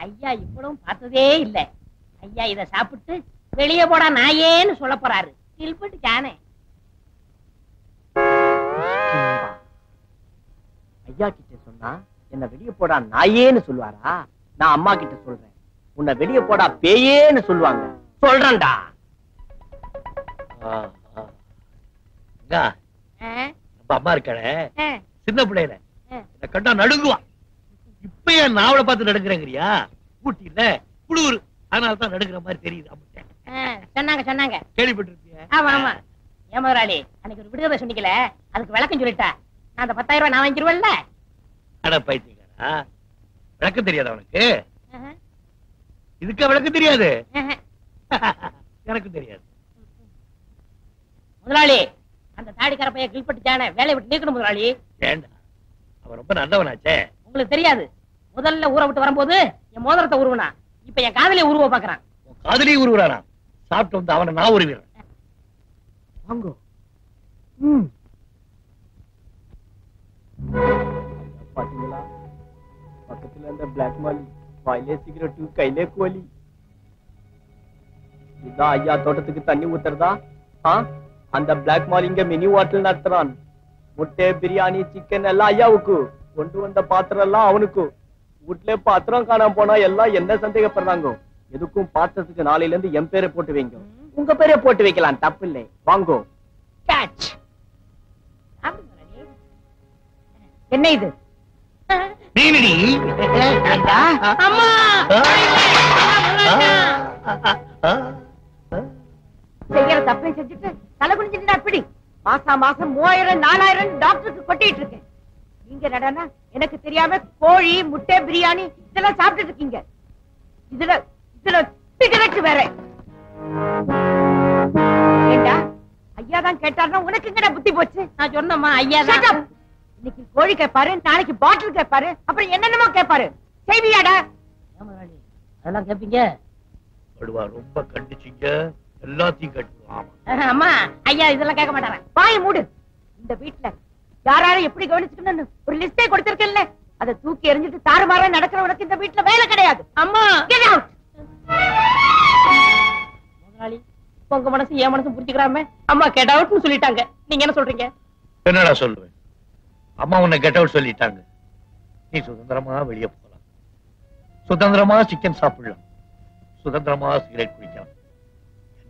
ஐயா இவ்வளவும் பார்த்ததே இல்ல. ஐயா இத சாப்பிட்டு வெளியே போடா நாயேன்னு சொல்ல போறாரு. கில்பட்டு கானே ஐயா கிட்ட சொன்னா என்ன வெளியே போடா நாயேன்னு சொல்லுவாரா? நான் அம்மா கிட்ட சொல்றேன், உன்னை வெளியே போடா பேயேன்னு சொல்லுவாங்க. சொல்றேன்டா. அம்மா இருக்காளே சின்ன பிள்ளையில என்ன கண்டா நடுங்குவா. இப்ப ஏன் நாவலை பார்த்து நடுங்குறேங்கிறியா? ஊட்டி இல்ல குளூர், அதனால தான் நடுங்குற மாதிரி தெரியுது. சொன்னாங்க கேள்விப்பட்டிருக்கிய? ஆமா ஆமா. ஏன் முதலாளி அன்னைக்கு ஒரு விடுதலை சொன்னீங்கல, அதுக்கு விளக்கம் சொல்லிட்டா நான் அந்த 10,000 ரூபாய் நான் வாங்கிடுவேன்ல. அட பைத்தியக்காரா, விளக்கம் தெரியாது அவனுக்கு? இதுக்கு விளக்கம் தெரியாது? எனக்கு தெரியாது. முதலாளி அந்த தாடிக்கார பைய கில்பட்டுச்சானே வேலையை விட்டு நீக்கணும் முதலாளி. ஏண்டா அவன் ரொம்ப நல்லவனாச்சே. உங்களுக்கு தெரியாது, முதல்ல ஊரை விட்டு வரும்போது என் மோதிரத்தை உருவனா, இப்ப என் காதலியை உருவ பாக்குறான். காதலியை உருவுறானா? சாப்பிட்டு வந்து அவனை நான் உருவிடுறேன். வாங்கோ. பாத்தீங்களா, பக்கத்துல அந்த பிளாக் மாலி வாயிலே சிகரெட்டு கையிலே கோலி. இதான் ஐயா தோட்டத்துக்கு தண்ணி ஊத்துறதா? அந்த பிளாக் மாலி இங்க மினி வாட்டல் நடத்துறான். முட்டை பிரியாணி சிக்கன் எல்லாம் ஐயாவுக்கு, கொண்டு வந்த பாத்திரம் எல்லாம் அவனுக்கு. வீட்டுல பாத்திரம் காணாம போனா எல்லாம் என்ன சந்தேகப்படுறாங்க. எதுக்கும் பாத்திரத்துக்கு நாளையில இருந்து என் பேரை போட்டு வைங்க. உங்க பேரை போட்டு வைக்கலாம், தப்பு இல்லை. வாங்கோ. என்ன இது? அம்மா செய்யற தப்பை செஞ்சுட்டு தலை குனிஞ்சுட்டு அப்படி மாசம் 3000 4000 டாக்டருக்கு கொட்டிட்டு இருக்கேன். நீங்க நடனா எனக்கு தெரியாம கோழி முட்டை பிரியாணி இதெல்லாம் சாப்பிட்டு இருக்கீங்க. இதுல சிகரெட் வேற. ஏண்டா ஐயா தான் கேட்டாருன்னா உனக்கு எங்கடா புத்தி போச்சு? நான் சொன்னம்மா ஐயா தான். இன்னைக்கு கோழி கேட்பாரு, நாளைக்கு பாட்டில் கேட்பாரு, அப்புறம் என்னென்னமோ கேட்பாரு. செய்வியாடா? அதெல்லாம் கேட்பீங்க? ரொம்ப கண்டிச்சிங்க, எல்லாத்தையும் கேட்டுருவான். அம்மா ஐயா இதெல்லாம் கேட்க மாட்டாரா? வாயை மூடு. இந்த வீட்டுல யாராரும் எப்படி கவனிச்சுக்கணும்னு ஒரு லிஸ்டே கொடுத்திருக்கேன்ல, அதை தூக்கி எறிஞ்சிட்டு தாறுமாறா நடக்கிறவனுக்கு இந்த வீட்டுல வேலை கிடையாது. அம்மா கெட் அவுட். முதலாளி உங்க மனசு என் மனசு புரிஞ்சுக்கிறாம அம்மா கெட் அவுட்னு சொல்லிட்டாங்க. நீங்க என்ன சொல்றீங்க? என்னடா சொல்லுவேன்? அம்மா உன்னை கெட் அவுட் சொல்லிட்டாங்க. நீ சுதந்திரமா வெளியே போகலாம், சுதந்திரமா சிக்கன் சாப்பிடலாம், சுதந்திரமா சிகரெட் குடிக்கலாம்.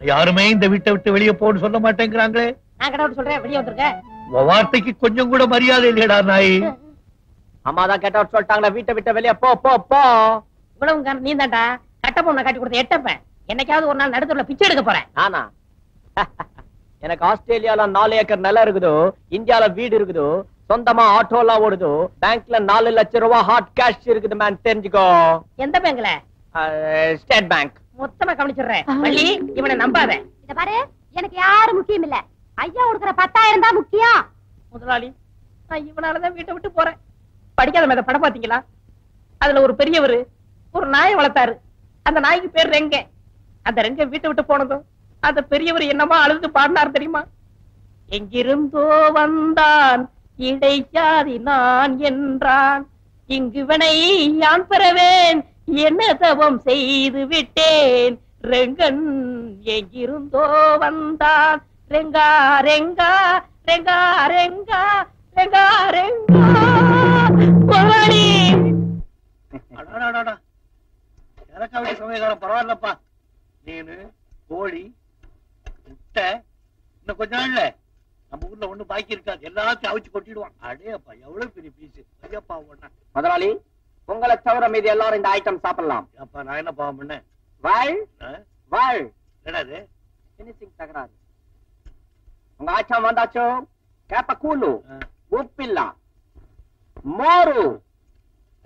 யாருமே இந்த வீட்டை விட்டு வெளியே போன்னு சொல்ல மாட்டேங்கிறாங்களே. நான் கெட் அவுட் சொல்றேன், வெளியே வந்துருங்க. வார்த்தைக்கு கொஞ்சம் கூட மரியாதை இல்லையடா நாய். அம்மா தான் கெட் அவுட் சொல்லிட்டாங்களா, வீட்டை விட்டு வெளியே போ போ போ. இவ்வளவு நீ தான்டா கட்ட பொண்ணை காட்டி கொடுத்த எட்டப்ப. என்னைக்காவது ஒரு நாள் நடுத்தூர்ல பிச்சை எடுக்க போறேன். நானா? எனக்கு ஆஸ்திரேலியால 4 ஏக்கர் நிலம் இருக்குதோ, இந்தியால வீடு இருக்குதோ, சொந்தமா ஆட்டோலாம் ஓடுதோ, பேங்க்ல 4 லட்சம் ரூபாய் ஹாட் கேஷ் இருக்குது மேன், தெரிஞ்சுக்கோ. எந்த பேங்க்ல? State bank. மொத்தமா கவனிச்சிடுறேன். வள்ளி இவனை நம்பாத. இத பாரு, எனக்கு யாரும் முக்கியம் இல்ல, ஐயா கொடுக்கிற 10,000 தான் முக்கியம். முதலாளி நான் இவனாலதான் வீட்டை விட்டு போறேன். படிக்காத மேத படம் பாத்தீங்களா? அதுல ஒரு பெரியவர் ஒரு நாயை வளர்த்தாரு. அந்த நாய்க்கு பேர் ரெங்க. அந்த ரெங்க வீட்டை விட்டு போனதும் அந்த பெரியவர் என்னமா அழுது பாடினார் தெரியுமா? எங்கிருந்தோ வந்தான் இடைச்சாதி நான் என்றான், இங்குவனை யான் பெறவேன் என்ன தவம் செய்து விட்டேன். ரெங்கன் எங்கிருந்தோ வந்தான், ரெங்கா ரெங்கா ரெங்கா ரெங்கா ரெங்கா ரெங்கா. முதலாளி எனக்காவது சமயகாலம் பரவாயில்லப்பா. மீனு கோழி முட்டை இன்னும் கொஞ்ச நாள்ல நம்ம ஊர்ல ஒண்ணு பாக்கி இருக்காது, எல்லாத்தையும் அவிச்சு கொட்டிடுவான். அடேப்பா எவ்வளவு பெரிய பீஸ். ஐயப்பா ஒண்ணா முதலாளி உங்களை தவிர மீது எல்லாரும் இந்த ஐட்டம் சாப்பிடலாம். அப்பா நான் என்ன பாவம் பண்ண? வாழ் வாழ். என்னது பினிஷிங் தகராறு. உங்க ஆச்சம் வந்தாச்சோ? கேப்ப கூலு உப்பில்ல, மோரு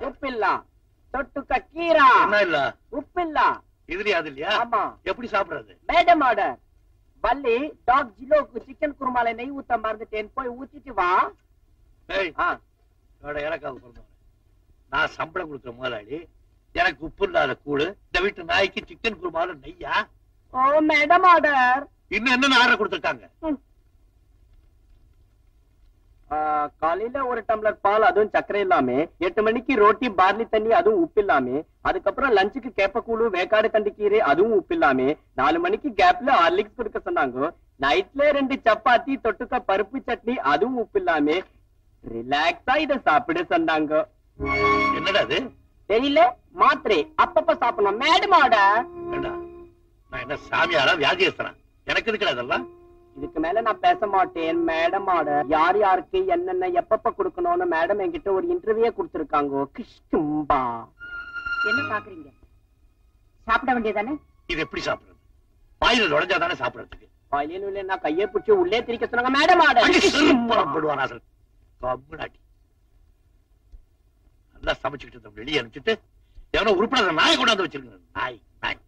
உப்பில்ல, தொட்டுக்க கீரா என்ன இல்ல உப்பில்ல. இதுலயா? அது இல்லையா? ஆமா. எப்படி சாப்பிடுறது? Madam order. வள்ளி டாக் ஜிலோக்கு சிக்கன் குருமால நெய் ஊத்த மறந்துட்டேன், போய் ஊத்திட்டு வா. எனக்காக பிறந்தவன் நான் சம்பளம் கொடுக்குற முதலாளி, எனக்கு உப்பு இல்லாத கூடு, இந்த வீட்டு நாய்க்கு சிக்கன் குருமால நெய்யா? ஓ மேடம் ஆர்டர். இன்னும் என்ன ஆர்டர் கொடுத்துருக்காங்க? காலையில ஒரு டம்ளர் பால், அதுவும் சக்கரை இல்லாம, 8 மணிக்கு ரோட்டி பார்லி தண்ணி, அதுவும் உப்பு இல்லாம, அதுக்கப்புறம் லஞ்சுக்கு கேப்பக்கூழு வேக்காடு தண்டி கீரை, அதுவும் உப்பு இல்லாம, 4 மணிக்கு கேப்ல ஹார்லிக்ஸ் கொடுக்க சொன்னாங்க. நைட்ல 2 சப்பாத்தி தொட்டுக்க பருப்பு சட்னி, அதுவும் உப்பு இல்லாம, ரிலாக்ஸா இத சாப்பிட சொன்னாங்க. என்னடா அது? தெரியல, மாத்திரை அப்பப்ப சாப்பிடணும் மேடம் ஆர்டர். நான் என்ன சாமியாரா வியாதியஸ்தனா? எனக்கு இருக்குடா அதெல்லாம். இதுக்கு மேல நான் பேச மாட்டேன் மேடம் ஆர்டர். யார் யாருக்கு என்னென்ன எப்பப்ப கொடுக்கணும்னு மேடம் என்கிட்ட ஒரு இன்டர்வியூ கொடுத்திருக்காங்க. கிஷ்கும்பா. என்ன பாக்குறீங்க? சாப்பிட வேண்டியதானே? இது எப்படி சாப்பிடுறது? வாயில நுழைஞ்சாதானே சாப்பிடறதுக்கு. வாயிலும் இல்ல, நான் கையை பிடிச்சி உள்ளே திரிக்க சொன்னாங்க மேடம் ஆர்டர். நல்லா சமைச்சுக்கிட்டு வெளியே அனுப்பிச்சுட்டு எவனோ உருப்படாத நாயை கொண்டாந்து வச்சிருக்க. நாய் நாய்.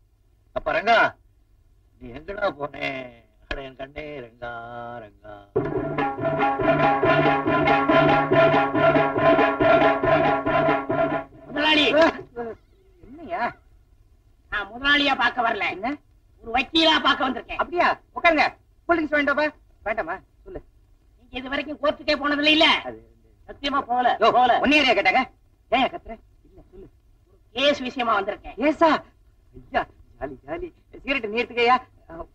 அப்ப ரங்கா, நீ எங்கடா போனே? அட என் கண்ணே ரங்கா ரங்கா. முதலாளி என்னையா? நான் முதலாளியா பார்க்க வரல, என்ன ஒரு வக்கீலா பார்க்க வந்திருக்கேன். அப்படியா? உட்காருங்க. கூல்ட்ரிங்க்ஸ் வேண்டாமா? வேண்டாமா சொல்லு. நீங்க இது வரைக்கும் கோர்ட்டுக்கே போனதில்ல இல்ல? சத்தியமா போல போல. ஒன்னேரியா கேட்டாங்க. ஏன் கத்துற? இல்ல சொல்லு. கேஸ் விஷயமா வந்திருக்கேன். ஏசா? ஐயா ஜாலி ஜாலி. சிகரெட் நீ எடுத்துக்கையா?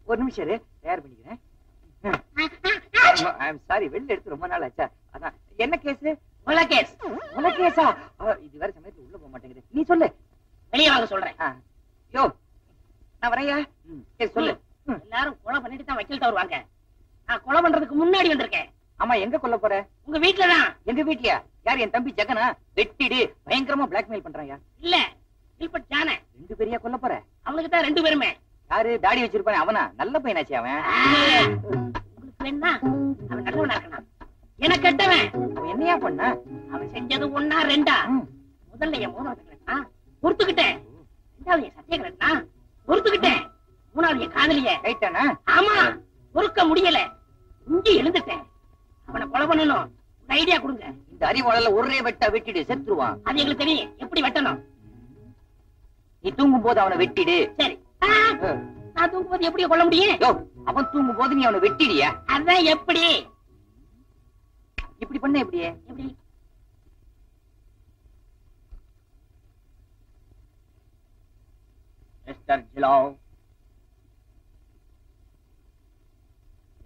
ஒரு நிமிஷம் இரு, தயார் பண்ணிக்கிறேன். ஐ அம் சாரி, வெளில எடுத்து ரொம்ப நாள் ஆச்சா. அதான். என்ன கேஸ்? கொலை கேஸ். கொலை கேஸா? இது வேற சமயத்துல உள்ள போக மாட்டேங்குது. நீ சொல்லு. வெளியே வாங்க சொல்றேன். யோ நான் வரையா சொல்லு. எல்லாரும் கொலை பண்ணிட்டு தான் வக்கீல்ட்ட வருவாங்க. நான் கொலை பண்றதுக்கு முன்னாடி வந்திருக்கேன். ஆமா, எங்க கொல்ல போற? உங்க வீட்டுலதான். எங்க வீட்லயா? யார்? என் தம்பி ஜெகனா? வெட்டிடு, பயங்கரமா பிளாக்மெயில் பண்றாயா? இல்ல, இல்பட் ஜான. 2 பேரையா கொல்ல போற? அவனுக்கு தான் 2 பேருமே. யாரு? தாடி வச்சிருப்பானே அவனா? நல்ல பையனாச்சு அவன். உங்களுக்கு வேணா அவன் நல்லவனா இருக்கான், எனக்கு கெட்டவன். அவன் என்னையா பண்ண? அவன் செஞ்சது 1 2 முதல்ல என் மோதிரத்தை பொறுத்துக்கிட்டேன், 2வது என் சத்தியகரன்னா பொறுத்துக்கிட்டேன், 3வது என் காதலிய ரைட்டானா? ஆமா, பொறுக்க முடியல, இஞ்சி எழுந்துட்டேன். அவனை கொலை பண்ணணும், ஐடியா கொடுங்க. இந்த அறிவாளல ஒரே வெட்டா வெட்டிடு, செத்துருவான். அது எங்களுக்கு தெரியும் எப்படி வெட்டணும். நீ தூங்கும் போது அவனை வெட்டிடு. சரி. நான் தூங்கும் போது எப்படி கொல்ல முடியும்? அவன் தூங்கும் போது நீ அவனை வெட்டிடியா? அதான் எப்படி? இப்படி பண்ண எப்படியே? எப்படி? மிஸ்டர் ஜிலோ,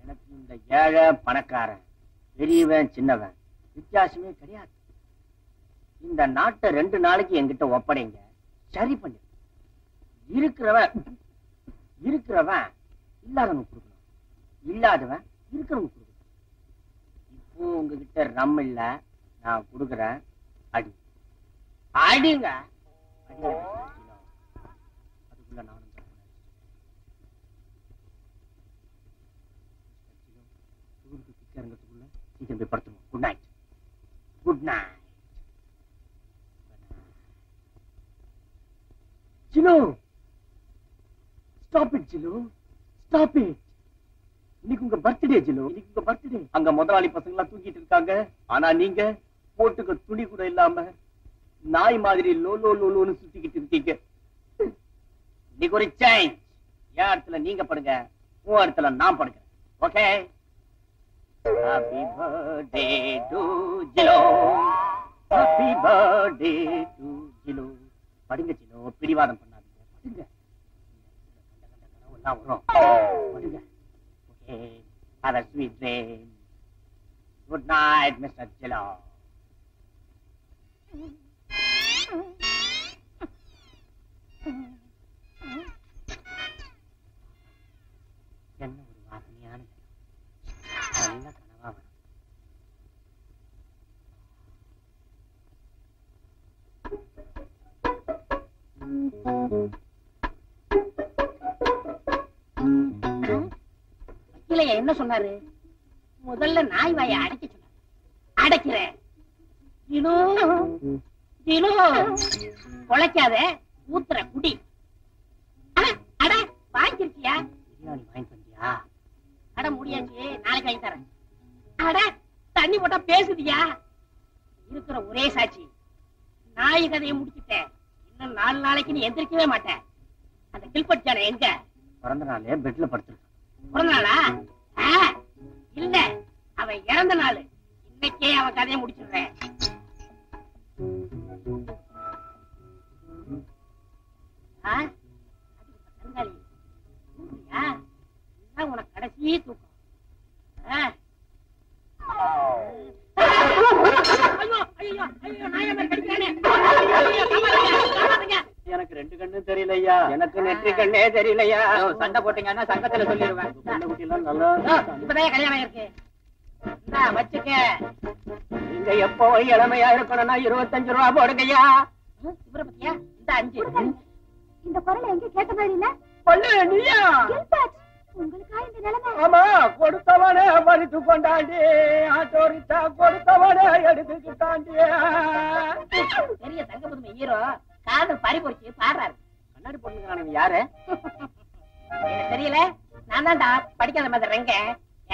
எனக்கு இந்த ஏழை பணக்காரன், பெரியவன் சின்னவன் வித்தியாசமே கிடையாது. இந்த நாட்டை 2 நாளைக்கு என்கிட்ட ஒப்படைங்க, சரி பண்ணு. இருக்கிறவன் இல்லாதவன் கொடுக்கணும், இல்லாதவன் இருக்கிறவங்க கொடுக்கணும். இப்போ உங்ககிட்ட ரம் இல்ல, நான் கொடுக்குறேன். அடி அடிங்க. அதுக்குள்ள நானும் இறங்கிறதுக்குள்ள சீக்கிரம் போய் படுத்துவோம். Good night. Good night. ஜிலு, ஸ்டாப் இட் ஜிலு, ஸ்டாப் இட். இன்னைக்கு உங்க பர்த்டே ஜிலு, இன்னைக்கு உங்க பர்த்டே. அங்க முதலாளி பசங்க எல்லாம் தூக்கிட்டு இருக்காங்க, ஆனா நீங்க போட்டுக்க துணி கூட இல்லாம நாய் மாதிரி லோ லோ லோன்னு சுத்திக்கிட்டு இருக்கீங்க. இன்னைக்கு ஒரு சேஞ்ச். என் இடத்துல நீங்க படுங்க, உன் இடத்துல நான் படுக்கிறேன். Okay? Happy birthday to Jilo. Happy birthday to Jilo. படுங்க ஜிலோ, பிடிவாதம் பண்ணாதீங்க, படுங்க. கனவெல்லாம் வரும், படுங்க. Okay, have a sweet dream. Good night, Mr. Jilo. என்ன ஒரு வாசனையான நல்ல கனவா வரும். வக்கீலையா என்ன சொன்னாரு? முதல்ல நாய் வாயை அடைக்க சொன்னாரு. அடைக்கிறேன். ஜிலு, ஜிலு, கொலைக்காத, ஊத்துற குடி. அட வாங்கிருக்கியா? பிரியாணி வாங்கிட்டு வந்தியா? நாளைக்கு வாங்கி தரேன். அட தண்ணி போட்டா பேசுதியா? இருக்கிற ஒரே சாட்சி நாய் கதையை முடிச்சுட்டேன். இன்னும் 4 நாளைக்கு நீ எந்திரிக்கவே மாட்டேன். அந்த கில்பட் ஜான எங்க? பிறந்த நாளே பெட்ல படுத்துருக்கான். பிறந்த நாளா? இல்ல, அவன் இறந்த நாள். இன்னைக்கே அவன் கதையை முடிச்சிடுறேன். உனக்கு கடைசி தூக்கம். எனக்கு 2 கண்ணு தெரியலையா? எனக்கு நெற்றி கண்ணே தெரியலையா? சண்டை போட்டீங்கன்னா சங்கத்துல சொல்லிடுவேன். இப்பதான் கல்யாணம் இருக்கு. வச்சுக்க. நீங்க எப்போ இளமையா இருக்கணும்னா 25 ரூபா போடுங்கய்யா. இவரை பத்தியா? இந்த 5. இந்த குரல் எங்க கேட்ட மாதிரி இல்ல? பொண்ணு நீயா? உங்களுக்கா இந்த நிலைமை? ஆமா, கொடுத்தவனே மறித்து கொண்டாண்டி, ஆட்டோரிச்சா கொடுத்தவனே எடுத்துக்கிட்டாண்டி. பெரிய தங்கபுதுமை ஹீரோ காதல் பறி பொறிச்சு பாடுறாரு. கண்ணாடி பொண்ணுங்கிறானு யாரு? எனக்கு தெரியல. நான் தான்டா படிக்காத மாதிரி ரெங்க.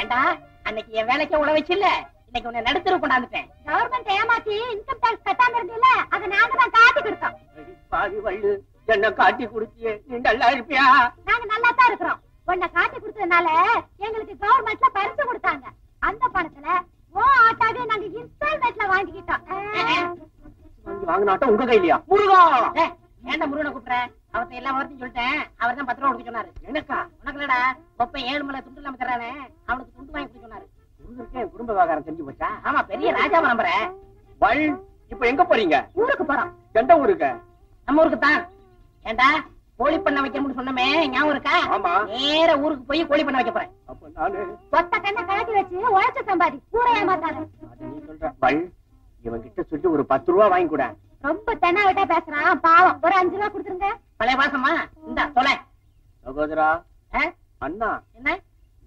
ஏண்டா அன்னைக்கு என் வேலைக்கே உழ வச்சுல்ல, இன்னைக்கு உன்னை நடுத்தர கொண்டாந்துட்டேன். கவர்மெண்ட் ஏமாத்தி இன்கம் டாக்ஸ் கட்டாம இருந்தீல்ல, அதை நாங்க தான் காட்டி கொடுத்தோம். பாதி வள்ளு என்ன காட்டி குடுத்தியே, நீ நல்லா இருப்பியா? நாங்க நல்லா தான் இருக்கிறோம். உன்னை காட்டி கொடுத்ததுனால எங்களுக்கு கவர்மெண்ட்ல பரிசு கொடுத்தாங்க. அந்த பணத்துல ஆட்டாவே நாங்க இன்ஸ்டால்மெண்ட்ல வாங்கிக்கிட்டோம். வாங்கினாட்டம் உங்க கையிலயா? முருகா! ஏன்டா முருகனை கூப்பிடுற? அவர்த்த எல்லா வார்த்தையும் சொல்லிட்டேன். அவர் தான் 10 ரூபா கொடுக்க சொன்னாரு. எனக்கா? உனக்கு இல்லடா, ஒப்ப 7 மலை துண்டு இல்லாம தர்றானே, அவனுக்கு துண்டு வாங்கி கொடுக்க சொன்னாரு. குடும்ப விவகாரம் தெரிஞ்சு போச்சா? ஆமா, பெரிய ராஜாவை நம்புறேன். இப்ப எங்க போறீங்க? ஊருக்கு போறோம். எந்த ஊருக்கு? நம்ம ஊருக்கு தான். ஏண்டா கோழி பண்ண வைக்கணும்னு சொன்னமே ஞாபகம் இருக்கா? ஆமா. நேர ஊருக்கு போய் கோழி பண்ண வைக்க போறேன். அப்ப நானு ஒத்த கண்ணை கழட்டி வச்சு உழைச்சு சம்பாதி கூட ஏமாத்தாரு. அது நீ சொல்ற. இவன் கிட்ட சொல்லி ஒரு 10 ரூபா வாங்கி கூட. ரொம்ப தென்னாவட்டா பேசுறான், பாவம். ஒரு 5 ரூபா கொடுத்துருங்க. பழைய பாசமா? இந்த தொலை. சகோதரா, அண்ணா, என்ன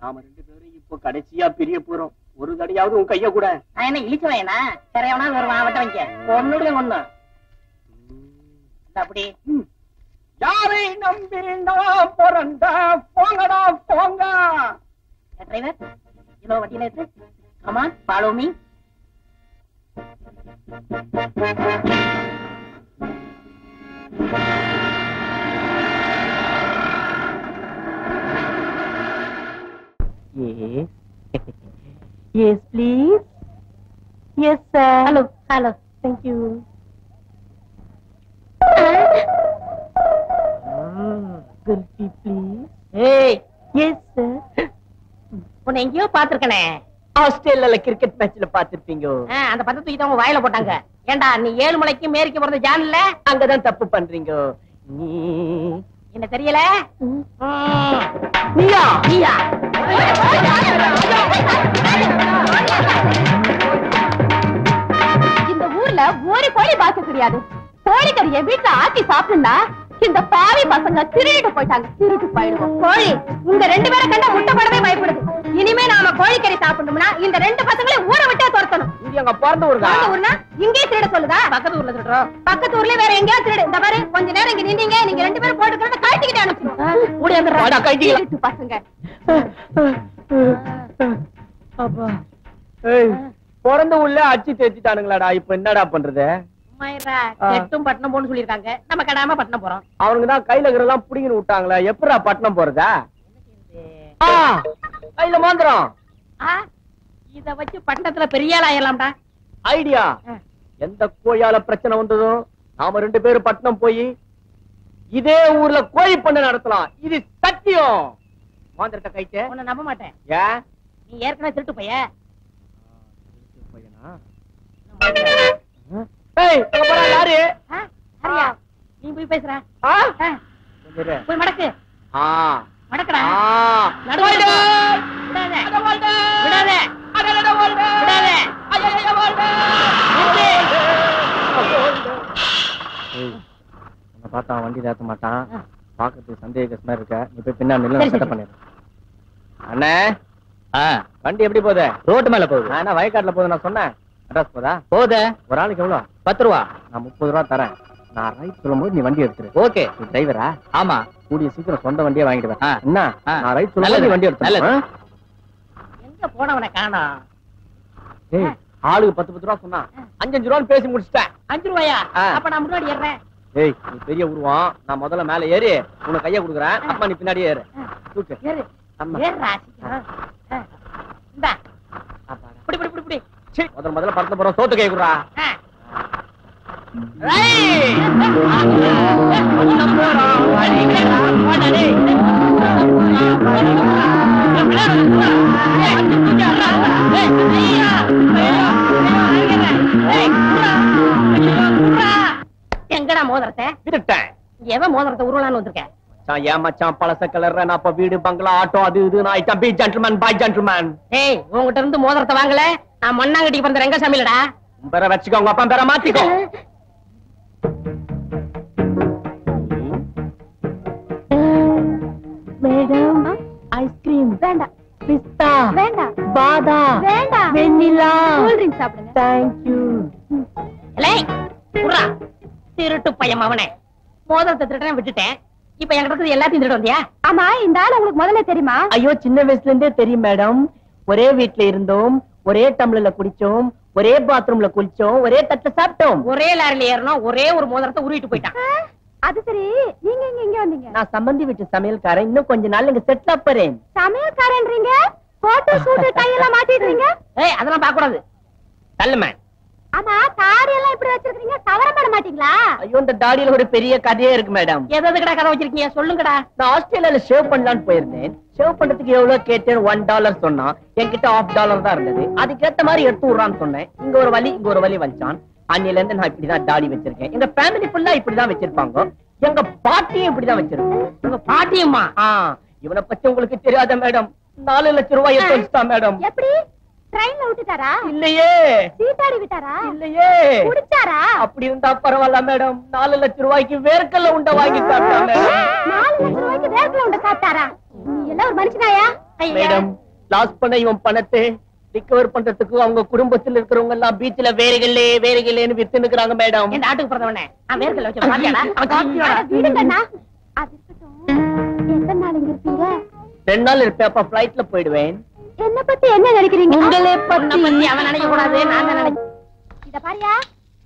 நாம 2 பேரும் இப்போ கடைசியா பிரிய போறோம். ஒரு தடையாவது உன் கைய கூட. நான் என்ன இழிச்சு வையனா? சரையவனா வருவான், வட்ட வைக்க ஒன்னுடைய ஒண்ணு. அப்படி யாரை நம்பினா பிறந்த போங்கடா போங்க. டிரைவர், இதோ வண்டியில இருக்கு. Come on, follow me. Yes, please. Yes, sir. Hello, hello. Thank you. Gulfi, please. Hey, Yes, sir. உன்னை எங்கேயோ பாத்துருக்கனே. ஆஸ்திரேலியால கிரிக்கெட் மேட்ச்ல பாத்திருப்பீங்க. அந்த பத்த தூக்கி அவங்க வாயில போட்டாங்க. ஏண்டா நீ 7 மலைக்கு மேற்கு பிறந்த ஜான் இல்ல? அங்கதான் தப்பு பண்றீங்க. நீ என்ன தெரியல? நீயா? நீயா? இந்த ஊர்ல ஒரு கோழி பாக்க கிடையாது. கோழிக்கறியை வீட்டுல ஆக்கி சாப்பிடுனா இந்த பாவி பசங்க திருடிட்டு போயிட்டாங்க. திருட்டு போயிடுவோம். கோழி உங்க 2 பேரை கண்டா முட்டை போடவே பயப்படுது. இனிமே நாம கோழிக்கறி சாப்பிடணும்னா இந்த 2 பசங்களையும் ஊரை விட்டே துரத்தணும். இது எங்க பிறந்த ஊருக்கா? அந்த ஊர்னா இங்கே திருட சொல்லுதா? பக்கத்து ஊர்ல திருடுறோம். பக்கத்து ஊர்ல வேற எங்கேயாவது திருடு. இந்த பாரு, கொஞ்ச நேரம் இங்க நின்னீங்க, நீங்க 2 பேரும் போட்டுக்கிறத கழட்டிக்கிட்டு அனுப்பிச்சிருவோம். ஓடி வந்துடுறா. திருட்டு பசங்க. அப்பா. பிறந்த ஊர்ல அடிச்சு தேத்திட்டானுங்களாடா. இப்ப என்னடா பண்றது? கெட்டும் பட்டணம் போன்னு சொல்லிருக்காங்க. நம்ம கடாம பட்டணம் போறோம். அவனுக்கு தான் கையில இருக்கிறதெல்லாம் புடிங்கின்னு விட்டாங்களே. எப்படா பட்டணம் போறதா? கையில மாந்திரம். இத வச்சு பட்டணத்துல பெரிய ஆள் ஆயிரலாம்டா. ஐடியா. எந்த கோயால பிரச்சனை வந்ததோ நாம 2 பேரும் பட்டணம் போய் இதே ஊர்ல கோழி பண்ண நடத்தலாம். இது சத்தியம். மாந்திரத்தை கைட்டு உன்னை நம்ப மாட்டேன். ஏன்? நீ ஏற்கனவே திருட்டு பைய. யாரு? ஹரியா, நீ போய் பேசுற. போய் மடக்கு. மடக்குடா. விடாத. விடாத. விடாத. பார்த்தா வண்டி ஏத்த மாட்டான். பாக்கிறதுக்கு சந்தேகமா இருக்க. நீ போய் பின்னாடி செட்டப் பண்ணிடு. அண்ணே, வண்டி எப்படி போகுது? ரோட்டு மேல போகுது. நான் என்ன வயக்காட்டுல போகுது நான் சொன்னேன். அட்ரஸ் போதா? போகுது. ஒரு ஆளுக்கு எவ்வளவு? 10 ரூபா. நான் 30 ரூபா தரேன். நான் ரைட் சொல்லும்போது நீ வண்டி எடுத்துரு. ஓகே. நீ டிரைவரா? ஆமா. கூடிய சீக்கிரம் சொந்த வண்டியே வாங்கிடுவேன். என்ன? நான் ரைட் சொல்லும்போது வண்டி எடுத்து. எங்க எங்க போனவனை காணோம். ஏய், ஆளுக்கு 10 ரூபா சொன்னா 5 ரூபான்னு பேசி முடிச்சிட்டேன். 5 ரூபாயா? அப்ப நான் முன்னாடி ஏறேன். ஏய், நீ பெரிய உருவம், நான் முதல்ல மேல ஏறி உனக்கு கைய கொடுக்குறேன். அம்மா நீ பின்னாடி ஏறு. தூக்கு. ஏறு. அம்மா. ஏறுடா, சீக்கிரம். இந்தா. புடி புடி புடி புடி. சீ, முதல்ல பறந்து போறோம். சோத்து கேக்குறா. எங்கடா மோதிரத்தை விட்டுட்டேன். எவன் மோதிரத்தை உருவலான்னு வந்திருக்கேன்? ஏன் மச்சான் பழச கலர்? நான் அப்ப வீடு பங்களா ஆட்டோ அது இது நான் பி ஜென்டில்மேன் பாய் ஜென்டில்மேன். ஏய், உங்ககிட்ட இருந்து மோதிரத்தை வாங்கல. நான் மண்ணாங்கட்டிக்கு பிறந்த ரங்கசாமிலடா. பேரை வச்சுக்கோ, உங்க அப்பா பேரை மாத்திக்கோ. மேடம், ஐஸ்கிரீம் வேண்டாம் பிஸ்தா வேண்டாம் பாதாம் வேண்டாம் வெண்ணிலா கூல் ட்ரிங்க் சாப்பிடுங்க. தேங்க்யூ. திருட்டு பையன் அவனே. மோதிரத்தை திருட்டேன் விட்டுட்டேன். இப்ப என்கிட்ட எல்லாத்தையும் திருட வந்தியா? ஆமா, இந்த ஆள் உங்களுக்கு முதல்ல தெரியுமா? ஐயோ, சின்ன வயசுல இருந்தே தெரியும் மேடம். ஒரே வீட்ல இருந்தோம், ஒரே டம்ளர்ல குடிச்சோம், ஒரே பாத்ரூம்ல குளிச்சோம், ஒரே தட்டுல சாப்பிட்டோம். ஒரே லாரில ஏறணும், ஒரே ஒரு மோதிரத்தை உருவிட்டு போயிட்டான். அது சரி, நீங்க இங்க வந்தீங்க? நான் சம்பந்தி வீட்டு சமையல்காரன். இன்னும் கொஞ்ச நாள் இங்க செட்டில் ஆப்பறேன். சமையல்காரன்றீங்க, போட்டோ ஷூட் கையெல்லாம் மாட்டிடுறீங்க. ஏய், அதெல்லாம் பார்க்க கூடாது. தள்ளுமே. ஆமா, தாடி எல்லாம் இப்படி வச்சிருக்கீங்க, சவரம் பண்ண மாட்டீங்களா? ஐயோ, இந்த தாடியில ஒரு பெரிய கதையே இருக்கு மேடம். எதுக்கடா கதை வச்சிருக்கீங்க? சொல்லுங்கடா. நான் ஆஸ்திரேலியால ஷேவ் பண்ணலான்னு போயிருந்தேன். ஷேவ் பண்றதுக்கு எவ்வளவு கேட்டேன்? $1 சொன்னா. என்கிட்ட $1/2 தான் இருந்தது. அதுக்கேத்த மாதிரி எடுத்து விடுறான்னு சொன்னேன். இங்க ஒரு வலி வச்சான். அன்னில இருந்து நான் இப்படிதான் தாடி வச்சிருக்கேன். எங்க ஃபேமிலி ஃபுல்லா இப்படிதான் வச்சிருப்பாங்க. எங்க பாட்டியும் இப்படிதான் வச்சிருக்கோம். உங்க பாட்டியம்மா? இவனை பத்தி உங்களுக்கு தெரியாத மேடம். 4 லட்சம் ரூபாய் எடுத்து வச்சுட்டான் மேடம். எப்படி? ட்ரெயின்ல விட்டுட்டாரா? இல்லையே. சீட்டாடி விட்டாரா? இல்லையே. குடிச்சாரா? அப்படி இருந்தா பரவாயில்ல மேடம். 4 லட்சம் ரூபாய்க்கு வேர்க்கல்ல உண்டை வாங்கி சாப்பிட்டாங்க. 4 லட்சம் ரூபாய்க்கு வேர்க்கல்ல உண்டை சாப்பிட்டாரா? நீ எல்லாம் ஒரு மனுஷனாயா? மேடம், லாஸ் பண்ண இவன் பணத்தை ரிகவர் பண்றதுக்கு அவங்க குடும்பத்தில் இருக்கிறவங்க எல்லாம் பீச்ல வேறுகளேன்னு வித்து நிக்கிறாங்க மேடம். என் நாட்டுக்கு பிறந்தவனே, நான் வேர்க்கல்ல வச்சு பாத்தியாடா? விடுங்கண்ணா. அது இருக்கட்டும். எத்தனை நாள் இங்க இருப்பீங்க? 2 நாள் இருப்பேன். அப்ப பிளைட்ல போயிடுவேன். என்ன பத்தி என்ன நினைக்கிறீங்க? உங்களே பத்தி அவன் நினைக்க கூடாது, நான் தான் நினைக்கிறேன். இத பாரியா,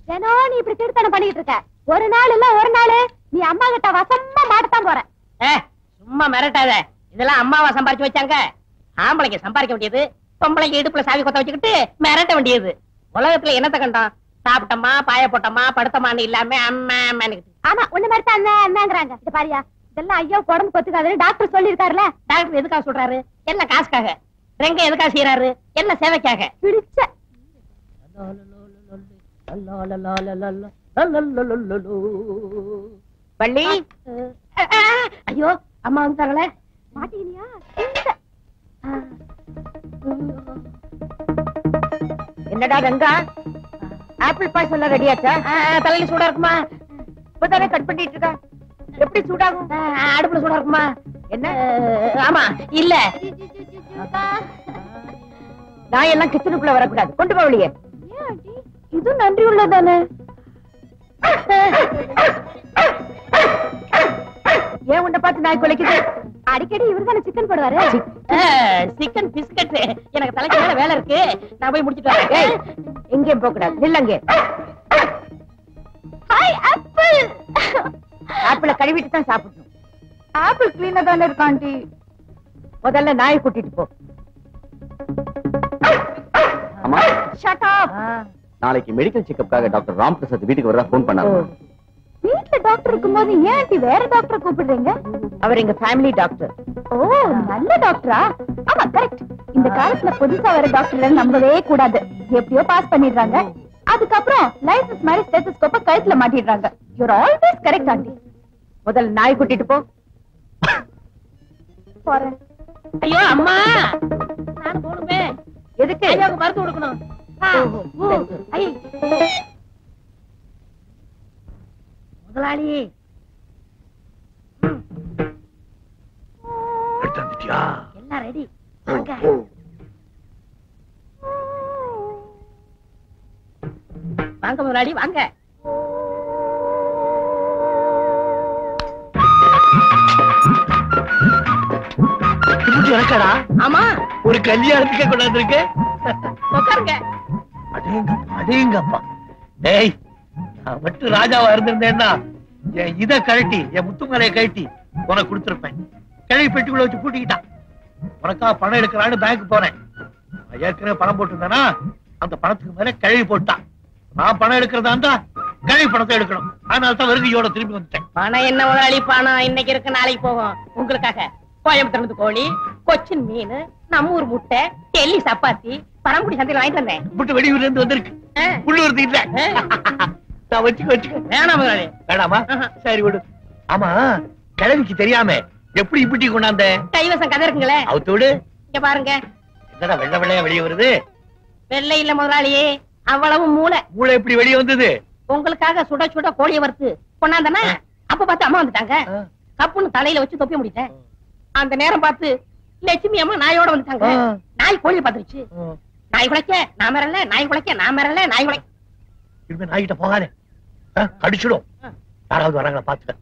தினம் நீ இப்படி திருத்தனம் பண்ணிட்டு இருக்க. ஒரு நாள் இல்ல ஒரு நாள் நீ அம்மா கிட்ட வசமா மாட்டத்தான் போற. சும்மா மிரட்டாத. இதெல்லாம் அம்மாவா சம்பாரிச்சு வச்சாங்க? ஆம்பளைக்கு சம்பாதிக்க வேண்டியது, பொம்பளைக்கு இடுப்புல சாவி கொத்த வச்சுக்கிட்டு மிரட்ட வேண்டியது. உலகத்துல என்னத்த கண்டான்? சாப்பிட்டமா, பாய போட்டமா, படுத்தமான்னு இல்லாம அம்மா அம்மான்னு. ஆமா, உன்ன மாதிரி தான் அண்ணாங்கிறாங்க. இத பாரியா, இதெல்லாம் ஐயா உடம்பு கொத்துக்காதுன்னு டாக்டர் சொல்லிருக்காருல. டாக்டர் எதுக்காக சொல்றாரு? எல்லாம் காசுக்காக. ரெங்க எதுக்காக செய்யறாரு? எல்லாம் சேவைக்காக. பிடிச்ச வள்ளி. ஐயோ, அம்மா வந்துட்டாங்களே. மாட்டீனியா? என்னடா ரங்கா, ஆப்பிள் பாய் சொல்ல ரெடியாச்சா? தலையில சூடா இருக்குமா? இப்பதானே கட் பண்ணிட்டு இருக்கா. எப்படி சூடாகும்? அடுப்புல சூடா இருக்குமா? என்ன? ஆமா, இல்ல. நான் எல்லாம் கிச்சனுக்குள்ள வரக்கூடாது. கொண்டு போ வெளியே. இது நன்றி உள்ளதானே? ஏன் உன்னை பார்த்து நாய் குலைக்குது? அடிக்கடி இவர்தானே சிக்கன் போடுவாரு. Chicken biscuit. எனக்கு தலைக்கு மேல வேலை இருக்கு, நான் போய் முடிச்சிட்டு வரேன். எங்கேயும் போக கூடாது, நில்லங்க. Hi apple. ஆப்பிள கழுவிட்டு தான் சாப்பிடணும். ஆப்பிள் கிளீனா தானே இருக்கு ஆண்டி. முதல்ல நாயை கூட்டிட்டு போ. அம்மா, ஷட் அப். நாளைக்கு மெடிக்கல் செக்கப்காக டாக்டர் ராம் பிரசாத் வீட்டுக்கு வர ஃபோன் பண்ணாங்க. வீட்ல டாக்டர் இருக்கும்போது ஏன் ஆண்டி வேற டாக்டரை கூப்பிடுறீங்க? அவர் எங்க ஃபேமிலி டாக்டர். ஓ, நல்ல டாக்டரா? ஆமா, கரெக்ட். இந்த காலத்துல புதுசா வர டாக்டர்ல நம்பவே கூடாது. எப்படியோ பாஸ் பண்ணிடுறாங்க. அதுக்கப்புறம் லைசன்ஸ் மாதிரி ஸ்டெத்தோஸ்கோப்ப கழுத்துல மாட்டிடுறாங்க. You are always correct aunty. முதல்ல நாய் கூட்டிட்டு போ. போறேன். ஐயோ அம்மா, நான் போணுமே. எதுக்கு? ஐயாவுக்கு மருந்து கொடுக்கணும். முதலாளி எல்லாம் ரெடி. வாங்க முதலாளி, வாங்க. எனக்கடா? ஆமா, ஒரு கல்யாணத்துக்கே கொண்டாந்துருக்கு. உட்காருங்க. அடேங்கப்பா. டேய், நான் மட்டும் ராஜாவா இருந்திருந்தேன்னா என் இதை கழட்டி, என் முத்துமலையை கழட்டி உனக்கு கொடுத்திருப்பேன். கிழவி பெட்டிக்குள்ள வச்சு பூட்டிக்கிட்டான். உனக்கா பணம் எடுக்கிறான்னு பேங்க் போனேன். நான் ஏற்கனவே பணம் போட்டிருந்தேனா அந்த பணத்துக்கு மேல கிழவி போட்டான். நான் பணம் எடுக்கிறதா இருந்தா கிழவி பணத்தை எடுக்கணும். அதனால தான் வெறுதியோட திரும்பி வந்துட்டேன். பணம் என்ன முதலாளி, பணம் இன்னைக்கு இருக்கு நாளைக்கு போகும். உங்களுக்காக கோயம்புத்தூர்ல கோழி, கொச்சின் மீன், நம்ம ஊர் முட்டை, டெல்லி சப்பாத்தி பரம்புடி சந்தையில வாங்கிட்டு வந்தேன். முட்டை வெளியூர்ல இருந்து வந்திருக்கு. உள்ளூர் இல்ல. நான் வச்சுக்க. வேணாம் முதலாளி. வேணாமா? சரி விடு. ஆமா, கிழவிக்கு தெரியாம எப்படி இப்படி கொண்டாந்த? கைவசம் கதை இருக்குங்களே, அவுத்தோடு. இங்க பாருங்க. என்னடா வெள்ளை வெள்ளையா வெளியே வருது? வெள்ளை இல்ல முதலாளியே, அவ்வளவு மூளை. மூளை எப்படி வெளியே வந்தது? உங்களுக்காக சுட சுட கோழியை வறுத்து கொண்டாந்தனா அப்ப பார்த்து அம்மா வந்துட்டாங்க. கப்புன்னு தலையில வச்சு தொப்பி முடிட்டேன். அந்த நேரம் பார்த்து லட்சுமி அம்மா நாயோட வந்துட்டாங்க. நாய் கோழியை பார்த்துருச்சு. நாய் குலைக்க நான் மரல, நாய் குலைக்க நான் மரல, நாய் குலைக்க. இனிமே நாய்கிட்ட போகாதே, கடிச்சிடும். யாராவது வராங்களா பாத்துக்க.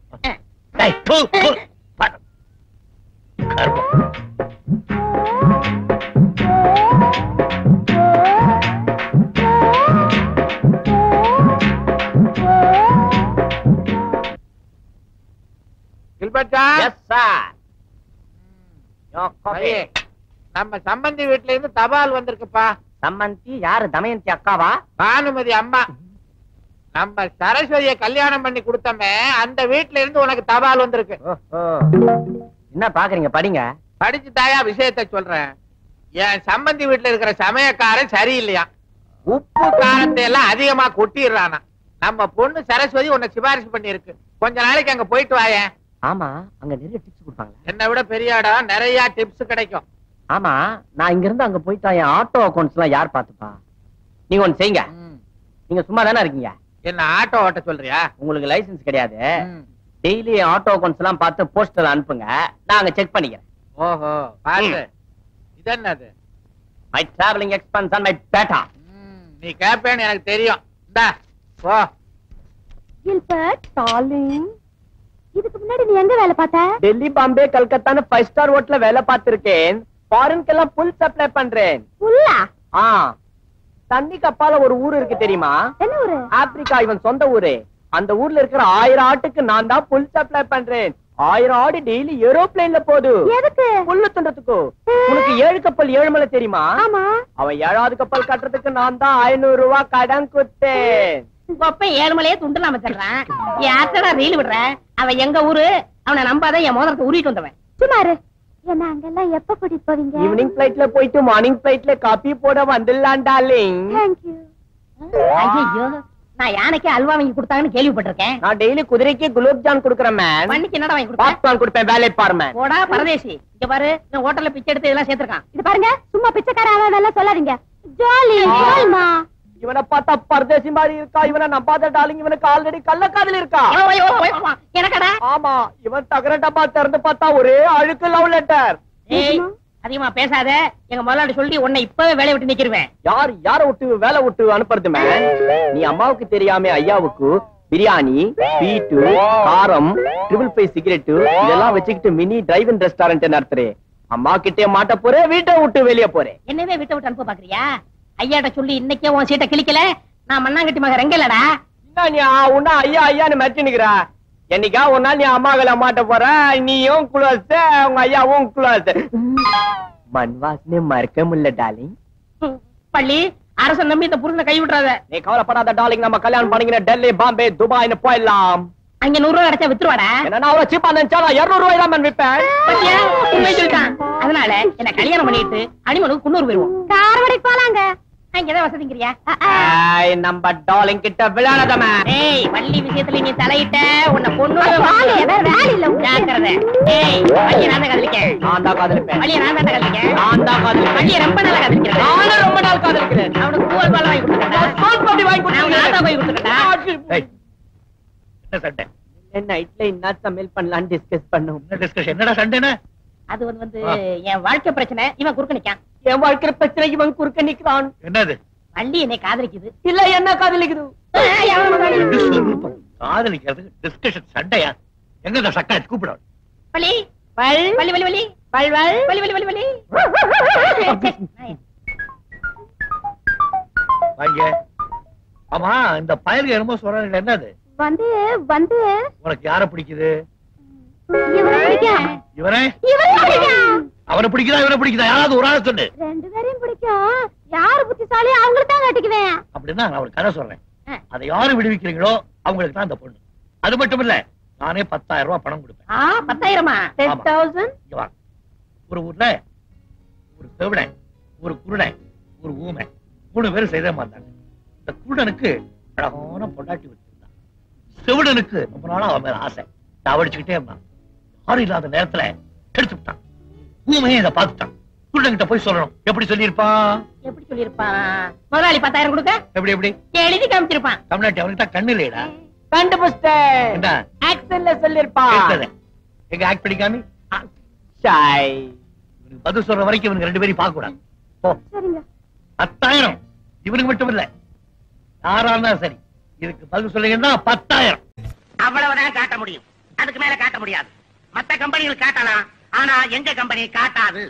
நம்ம சம்பந்தி வீட்டுல இருந்து தபால் வந்திருக்குப்பா. சம்மந்தி யாரு? தமயந்தி அக்காவா? பானுமதி அம்மா. நம்ம சரஸ்வதியை கல்யாணம் பண்ணி கொடுத்தமே அந்த வீட்டுல இருந்து உனக்கு தபால் வந்திருக்கு. என்ன பாக்குறீங்க? படிங்க. படிச்சு தாயா விஷயத்த சொல்றேன். என் சம்பந்தி வீட்டுல இருக்கிற சமயக்காரன் சரியில்லையா, உப்பு காரத்தை எல்லாம் அதிகமா கொட்டிடுறானா. நம்ம பொண்ணு சரஸ்வதி உன்னை சிபாரிசு பண்ணி இருக்கு. கொஞ்ச நாளைக்கு அங்க போயிட்டு வாயேன். ஆமா, அங்க நிறைய டிப்ஸ் கொடுப்பாங்க. என்னை விட பெரிய இடம், நிறைய டிப்ஸ் கிடைக்கும். ஆமா, நான் இங்க இருந்து அங்க போயிட்டா என் ஆட்டோ அக்கௌண்ட்ஸ் எல்லாம் யார் பாத்துப்பா? நீங்க ஒண்ணு செய்யுங்க. நீங்க சும்மா தானே இருக்கீங்க. என்ன ஆட்டோ ஓட்ட சொல்றியா? உங்களுக்கு லைசென்ஸ் கிடையாது. டெய்லி ஆட்டோ அக்கௌண்ட்ஸ் எல்லாம் பார்த்து போஸ்டர்ல அனுப்புங்க, நாங்க செக் பண்ணிக்கிறேன். ஓஹோ, பாரு. இது என்னது? My travelling expense and my data. நீ கேப்பேன்னு எனக்கு தெரியும். இந்தா போ. கில்பர்ட் டார்லிங், இதுக்கு முன்னாடி நீ எங்க வேலை பார்த்த? டெல்லி, பாம்பே, கல்கத்தான்னு 5 ஸ்டார் ஹோட்டல்ல வேலை பார்த்திருக்கேன். ஃபாரின்க்கு எல்லாம் புல் சப்ளை பண்றேன். புல்லா? தண்ணி கப்பால ஒரு ஊர் இருக்கு தெரியுமா? என்ன ஊரு? ஆப்பிரிக்கா இவன் சொந்த ஊரு. அந்த ஊர்ல இருக்கிற 1000 ஆட்டுக்கு நான் தான் புல் சப்ளை பண்றேன். 1000 ஆடு டெய்லி ஏரோப்ளேன்ல போகுது. எதுக்கு? புல்லு துண்டத்துக்கு. உனக்கு 7 கப்பல் 7 மலை தெரியுமா? ஆமா. அவன் 7வது கப்பல் கட்டுறதுக்கு நான் தான் 500 ரூபாய் கடன் கொடுத்தேன். கொப்ப 7 மலையே துண்டுலாம் வச்சிடறான். யார்டா ரீல் விடுற? அவன் எங்க ஊரு, அவனை நம்பாத. என் மோதிரத்தை உருவிட்டு வந்தவன். சுமாரு. என்ன அங்கெல்லாம் எப்ப கூட்டிட்டு போவீங்க? ஈவினிங் பிளைட்ல போயிட்டு மார்னிங் பிளைட்ல காபி போட வந்துடலாம் டார்லிங். Thank you. ஐயோ, நான் யானைக்கு அல்வா வாங்கி கொடுத்தாங்கன்னு கேள்விப்பட்டிருக்கேன். நான் டெய்லி குதிரைக்கு குலோப் ஜான் கொடுக்கறேன் மேன். பண்ணிக்கு என்னடா வாங்கி கொடுப்பேன்? பாப்கார்ன் கொடுப்பேன். வேலை பாரு மேன். போடா பரதேசி. இங்க பாரு, இந்த ஹோட்டல்ல பிச்சை எடுத்து இதெல்லாம் சேர்த்திருக்கான். இது பாருங்க, சும்மா பிச்சைக்கார ஆளாதெல்லாம் சொல்லாதீங்க. ஜாலி ஜாலிமா. இவனை பார்த்தா பரதேசி மாதிரி இருக்கா. இவனை நம்பாத டார்லிங். இவனுக்கு ஆல்ரெடி கள்ளக்காதல் இருக்கா. எனக்கடா? ஆமா, இவன் தகர டப்பா திறந்து பார்த்தா ஒரே அழுக்கு லவ் லெட்டர். ஏய், அதிகமா பேசாத. எங்க முதலாளி சொல்லி உன்னை இப்பவே வேலைய விட்டு நிக்கிருவேன். யார விட்டு வேலை விட்டு அனுப்புறது மேன்? நீ அம்மாவுக்கு தெரியாம ஐயாவுக்கு பிரியாணி, ஸ்வீட்டு, காரம், 555 சிகரெட் இதெல்லாம் வச்சுக்கிட்டு மினி டிரைவ் இன் ரெஸ்டாரண்ட் நடத்துறேன். அம்மா கிட்டே மாட்ட போறேன், வீட்டை விட்டு வெளியே போறேன். என்னவே வீட்டை விட்டு அனுப்ப பாக்குறியா? ஐயாட்ட சொல்லி இன்னைக்கே உன் சீட்டை கிளிக்கல. நான் மண்ணாங்கட்டி மக ரெங்கலடா. என்ன நீ உன்ன ஐயா ஐயான்னு மறைச்சு நிக்கிறா? என்னைக்கா ஒரு நாள் நீ அம்மாக்களை மாட்ட போற. நீயும் குளோஸ், உங்க ஐயாவும் குளோஸ். மண் வாசனை மறக்க முடியல டார்லிங். பள்ளி அரசன் நம்பி இந்த புருஷனை கை விட்டுறாத. நீ கவலைப்படாத டார்லிங். நம்ம கல்யாணம் பண்ணிக்கிற டெல்லி, பாம்பே, துபாய்னு போயிடலாம். அங்க 100 ரூபாய் கிடைச்சா வித்துருவாடா. என்ன அவ்வளவு சீப்பா நினைச்சா 200 ரூபாய் தான் விற்பேன். அதனால என்ன கல்யாணம் பண்ணிட்டு அனிமனுக்கு குன்னூர் போயிருவோம். காரவடைக்கு போலாங்க. அங்கதான் வசதிங்கிறியா? நம்ம டார்லிங் கிட்ட விளையாடாதமா. ஏய், வள்ளி விஷயத்துல நீ தலையிட்ட உன்னை பொண்ணு வேலை இல்ல. ஜாக்கிரதை. ஏய், வள்ளிய நான் தான் காதலிக்கேன். நான் தான் காதலிப்பேன். வள்ளிய நான் தான் காதலிக்கேன். நான் தான் காதலிப்பேன். வள்ளிய ரொம்ப நாளா காதலிக்கிறேன். நானும் ரொம்ப நாள் காதலிக்கிறேன். அவனுக்கு பூவல் பால் வாங்கி கொடுத்துட்டா. சோல் பாட்டி வாங்கி நான் போய் கொடுத்துட்டா. என்ன சண்டை? நைட்ல என்ன சமையல் பண்ணலாம்னு டிஸ்கஸ் பண்ணோம். என்ன டிஸ்கஷன்? என்னடா சண்டைனா? அது வந்து என் வாழ்க்கை பிரச்சனை. இவன் குறுக்க நிக்கான். என் வாழ்க்கை பிரச்சனை இவன் குறுக்க நிக்கிறான். என்னது? வள்ளி என்னை காதலிக்குது. இல்ல என்ன காதலிக்குது? காதலிக்கிறதுக்கு டிஸ்கஷன் சண்டையா? எங்க சக்கா கூப்பிட? வள்ளி வள்ளி வள்ளி வள்ளி வல்வல் வலி வலி வலி வலி வாங்க. ஆமா, இந்த பயலுக்கு என்னமோ சொல்றாங்க, என்னது? வந்து வந்து உனக்கு யார பிடிக்குது? இவனை பிடிக்கும். இவனே? இவனை பிடிக்கும். அவனை பிடிக்குதா இவனை பிடிக்குதா? யாராவது ஒரு ஆளை சொல்லு. ரெண்டு பேரையும் பிடிக்கும். யாரு புத்திசாலி அவங்களுக்கு தான் கட்டிக்குவேன். அப்படின்னா நான் ஒரு கதை சொல்றேன். அதை யாரு விடுவிக்கிறீங்களோ அவங்களுக்கு தான் அந்த பொண்ணு. அது மட்டும் இல்ல, நானே 10,000 ரூபாய் பணம் கொடுப்பேன். 10,000-மா? 10,000. இங்க வா. ஒரு ஊர்ல ஒரு செவிடன், ஒரு குருடன், ஒரு ஊமை 3 பேரும் செய்த மாட்டாங்க. இந்த குருடனுக்கு அழகான பொண்டாட்டி வச்சிருந்தான். செவிடனுக்கு ரொம்ப நாளா அவன் மேல ஆசை. தவடிச்சுக்கிட்டே இருந்தான். யாரும் இல்லாத நேரத்துல கெடுத்து விட்டான். ஊமையே இதை பார்த்துட்டான். குருடன் கிட்ட போய் சொல்லணும். எப்படி சொல்லியிருப்பான்? எப்படி சொல்லிருப்பான்? முதலாளி 10,000 கொடுக்க எப்படி எப்படி எழுதி காமிச்சிருப்பான். தமிழ்நாட்டு அவனுக்கு தான் கண்ணு இல்லையடா. கண்டுபிடிச்சிட்டேன். என்ன ஆக்சன்ல சொல்லிருப்பான். கேட்டது. எங்க ஆக்ட் பண்ணிக்காமி ஷாய். இவனுக்கு பதில் சொல்ற வரைக்கும் இவனுக்கு 2 பேரையும் பார்க்க கூடாது. போ. சரிங்க. 10,000 இவனுக்கு மட்டும் இல்ல, யாரா இருந்தாலும் சரி. இதுக்கு பதில் சொல்லுங்கன்னா 10,000. அவ்வளவுதான் காட்ட முடியும். அதுக்கு மேல காட்ட முடியாது. மத்த கம்பெனிகள் காட்டலாம், ஆனா எங்க கம்பெனி காட்டாது.